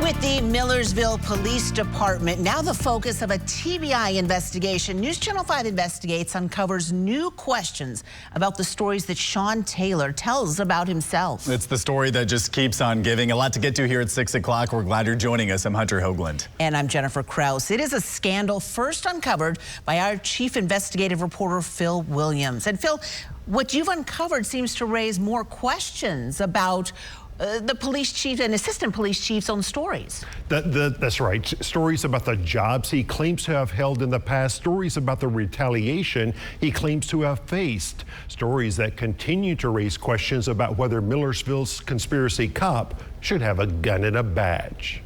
With the Millersville Police Department now the focus of a TBI investigation, News Channel 5 Investigates uncovers new questions about the stories that Shawn Taylor tells about himself. It's the story that just keeps on giving. A lot to get to here at 6 o'clock. We're glad you're joining us. I'm Hunter Hoagland. And I'm Jennifer Krause. It is a scandal first uncovered by our chief investigative reporter, Phil Williams. And Phil, what you've uncovered seems to raise more questions about the police chief and assistant police chief's own stories. That's right. Stories about the jobs he claims to have held in the past, stories about the retaliation he claims to have faced, stories that continue to raise questions about whether Millersville's conspiracy cop should have a gun and a badge.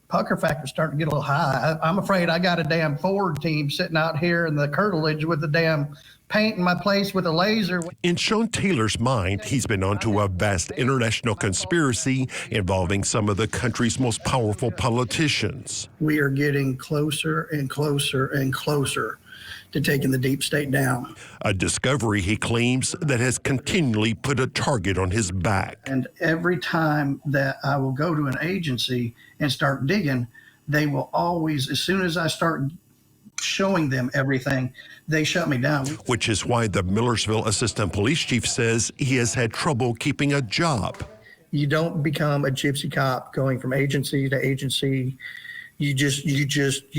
Pucker factor's starting to get a little high. I'm afraid I got a damn Ford team sitting out here in the curtilage with the damn paint in my place with a laser. In Shawn Taylor's mind, he's been onto a vast international conspiracy involving some of the country's most powerful politicians. We are getting closer and closer and closer to taking the deep state down. A discovery, he claims, that has continually put a target on his back. And every time that I will go to an agency and start digging, they will always, as soon as I start showing them everything, they shut me down. Which is why the Millersville assistant police chief says he has had trouble keeping a job. You don't become a gypsy cop going from agency to agency. You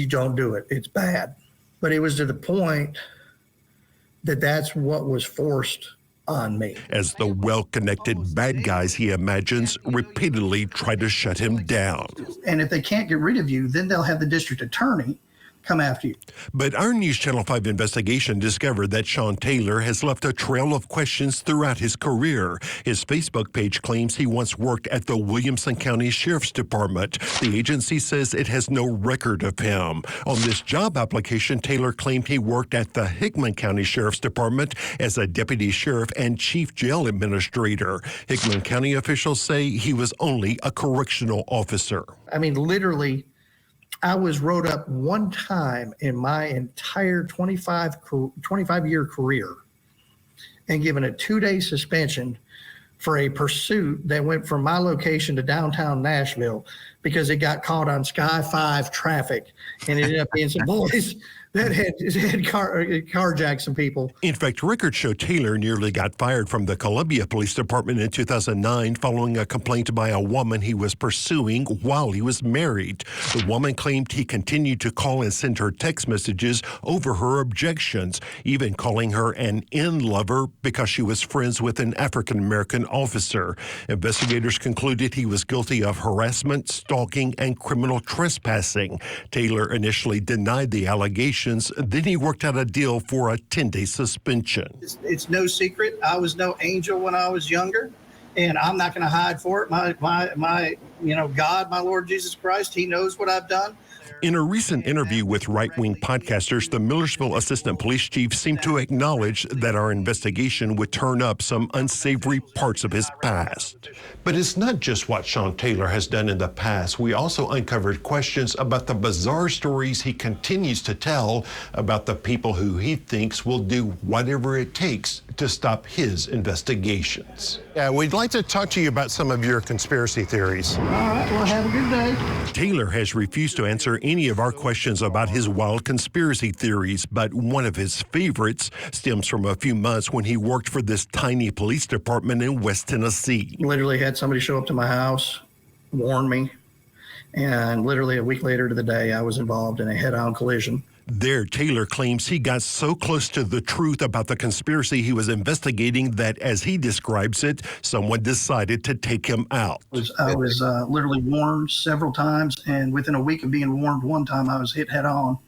don't do it. It's bad. But it was to the point that that's what was forced on me. As the well-connected bad guys he imagines repeatedly try to shut him down. And if they can't get rid of you, then they'll have the district attorney come after you. But our News Channel 5 investigation discovered that Shawn Taylor has left a trail of questions throughout his career. His Facebook page claims he once worked at the Williamson County Sheriff's Department. The agency says it has no record of him. On this job application, Taylor claimed he worked at the Hickman County Sheriff's Department as a deputy sheriff and chief jail administrator. Hickman County officials say he was only a correctional officer. I mean, literally, I was wrote up one time in my entire 25-year career and given a 2-day suspension for a pursuit that went from my location to downtown Nashville because it got caught on Sky 5 traffic, and it ended up being some boys that had carjacked some people. In fact, records show Taylor nearly got fired from the Columbia Police Department in 2009 following a complaint by a woman he was pursuing while he was married. The woman claimed he continued to call and send her text messages over her objections, even calling her an in-lover because she was friends with an African-American officer. Investigators concluded he was guilty of harassment, stalking, and criminal trespassing. Taylor initially denied the allegations. Then he worked out a deal for a 10-day suspension. It's no secret. I was no angel when I was younger, and I'm not going to hide for it. My God, my Lord Jesus Christ, he knows what I've done. In a recent interview with right-wing podcasters, the Millersville assistant police chief seemed to acknowledge that our investigation would turn up some unsavory parts of his past. But it's not just what Shawn Taylor has done in the past. We also uncovered questions about the bizarre stories he continues to tell about the people who he thinks will do whatever it takes to stop his investigations. Yeah, we'd like to talk to you about some of your conspiracy theories. All right, well, have a good day. Taylor has refused to answer any of our questions about his wild conspiracy theories, but one of his favorites stems from a few months when he worked for this tiny police department in West Tennessee. Literally had somebody show up to my house, warn me, and literally a week later to the day, I was involved in a head-on collision. There, Taylor claims he got so close to the truth about the conspiracy he was investigating that, as he describes it, someone decided to take him out. I was literally warned several times, and within a week of being warned one time, I was hit head-on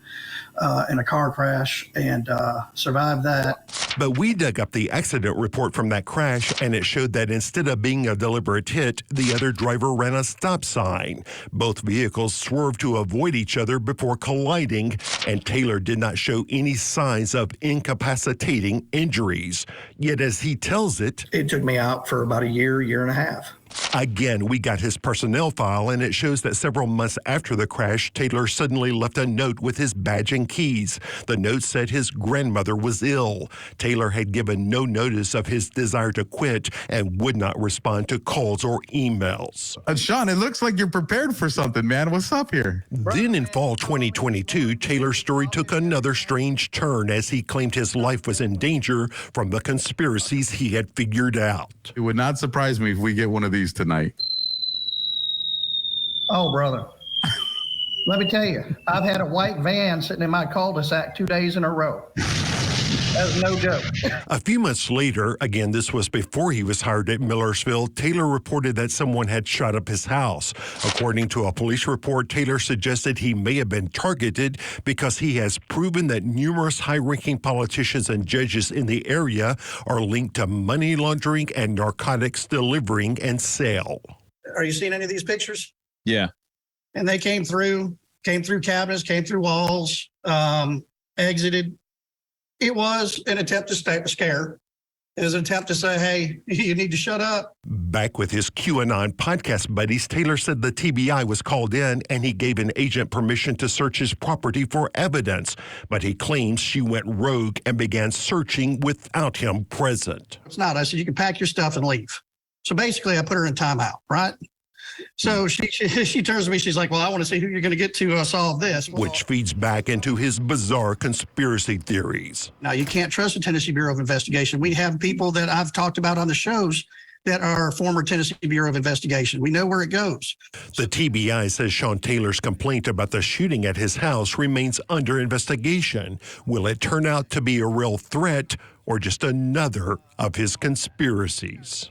in a car crash and survived that. But we dug up the accident report from that crash, and it showed that instead of being a deliberate hit, the other driver ran a stop sign. Both vehicles swerved to avoid each other before colliding, and Taylor did not show any signs of incapacitating injuries. Yet, as he tells it, it took me out for about a year and a half. Again, we got his personnel file, and it shows that several months after the crash, Taylor suddenly left a note with his badge and keys. The note said his grandmother was ill. Taylor had given no notice of his desire to quit and would not respond to calls or emails. Shawn, it looks like you're prepared for something, man. What's up here? Then in fall 2022, Taylor's story took another strange turn as he claimed his life was in danger from the conspiracies he had figured out. It would not surprise me if we get one of these tonight. Oh, brother. Let me tell you, I've had a white van sitting in my cul-de-sac 2 days in a row. That's no joke. A few months later, again, this was before he was hired at Millersville, Taylor reported that someone had shot up his house. According to a police report, Taylor suggested he may have been targeted because he has proven that numerous high-ranking politicians and judges in the area are linked to money laundering and narcotics delivering and sale. Are you seeing any of these pictures? Yeah. And they came through cabinets, came through walls, exited. It was an attempt to scare. It was an attempt to say, hey, you need to shut up. Back with his QAnon podcast buddies, Taylor said the TBI was called in and he gave an agent permission to search his property for evidence. But he claims she went rogue and began searching without him present. It's not. I said, you can pack your stuff and leave. So basically, I put her in timeout, right? So she turns to me, she's like, well, I want to see who you're going to get to solve this. Which feeds back into his bizarre conspiracy theories. Now, you can't trust the Tennessee Bureau of Investigation. We have people that I've talked about on the shows that are former Tennessee Bureau of Investigation. We know where it goes. The TBI says Shawn Taylor's complaint about the shooting at his house remains under investigation. Will it turn out to be a real threat or just another of his conspiracies?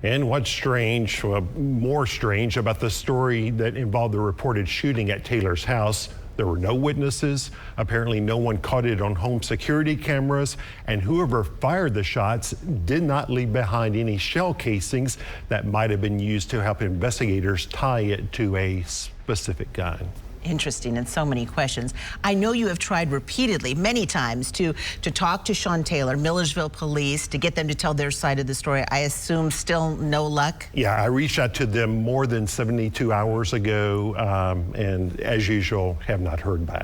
And what's strange, more strange about the story that involved the reported shooting at Taylor's house, there were no witnesses. Apparently no one caught it on home security cameras, and whoever fired the shots did not leave behind any shell casings that might have been used to help investigators tie it to a specific gun. Interesting, and so many questions. I know you have tried repeatedly, many times, to talk to Shawn Taylor, Millersville Police, to get them to tell their side of the story. I assume still no luck? Yeah, I reached out to them more than 72 hours ago, and as usual, have not heard back.